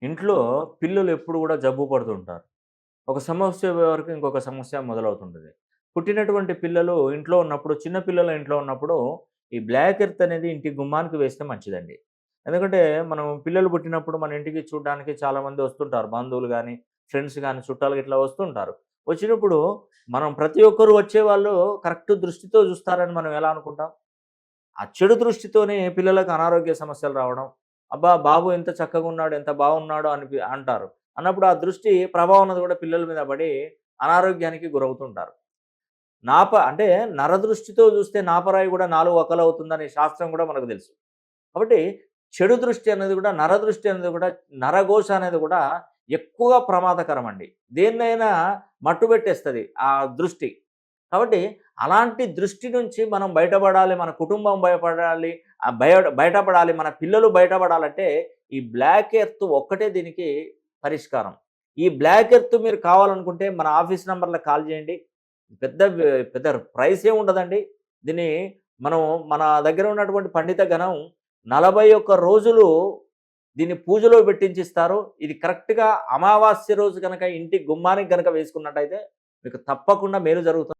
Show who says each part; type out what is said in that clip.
Speaker 1: ఇంట్లో పిల్లలు ఎప్పుడు కూడా జబ్బు పడుతుంటారు. ఒక సమస్య వరకు ఇంకొక సమస్య మొదలవుతుంటది. పుట్టినటువంటి పిల్లలు ఇంట్లో ఉన్నప్పుడు, చిన్న పిల్లలు ఇంట్లో ఉన్నప్పుడు ఈ బ్లాక్ ఎర్త్ అనేది ఇంటి గుమ్మానికి వేస్తే మంచిదండి. ఎందుకంటే మనం పిల్లలు పుట్టినప్పుడు మన ఇంటికి చూడ్డానికి చాలామంది వస్తుంటారు. బంధువులు గాని, ఫ్రెండ్స్ గాని, చుట్టాలు ఇట్లా వస్తుంటారు. వచ్చినప్పుడు మనం ప్రతి ఒక్కరు వచ్చేవాళ్ళు కరెక్ట్ దృష్టితో చూస్తారని మనం ఎలా అనుకుంటాం? ఆ చెడు దృష్టితోనే పిల్లలకు అనారోగ్య సమస్యలు రావడం. అబ్బా! బాబు ఎంత చక్కగున్నాడు, ఎంత బాగున్నాడో అంటారు. అన్నప్పుడు ఆ దృష్టి ప్రభావం అన్నది కూడా పిల్లల మీద పడి అనారోగ్యానికి గురవుతుంటారు. అంటే నరదృష్టితో చూస్తే నాపరాయి కూడా 4 వక్కలవుతుందనే శాస్త్రం కూడా మనకు తెలుసు. కాబట్టి చెడు దృష్టి అనేది కూడా, నరదృష్టి అనేది కూడా, నరఘోష అనేది కూడా ఎక్కువగా ప్రమాదకరమండి. దేన్నైనా మట్టుబెట్టేస్తది ఆ దృష్టి. కాబట్టి అలాంటి దృష్టి నుంచి మనం బయటపడాలి, మన కుటుంబం భయపడాలి, బయటపడాలి, మన పిల్లలు బయటపడాలంటే ఈ బ్లాక్ ఎర్త్ ఒక్కటే దీనికి పరిష్కారం. ఈ బ్లాక్ ఎర్త్ మీరు కావాలనుకుంటే మన ఆఫీస్ నంబర్‌లకి కాల్ చేయండి. పెద్ద ప్రైస్ ఏమి ఉండదండి. దీన్ని మనం మన దగ్గర ఉన్నటువంటి పండిత గణం 41 రోజులు దీన్ని పూజలో పెట్టించిస్తారు. ఇది కరెక్ట్‌గా అమావాస్య రోజు గనక ఇంటి గుమ్మానికి గనక వేసుకున్నట్టయితే మీకు తప్పకుండా మేలు జరుగుతుంది.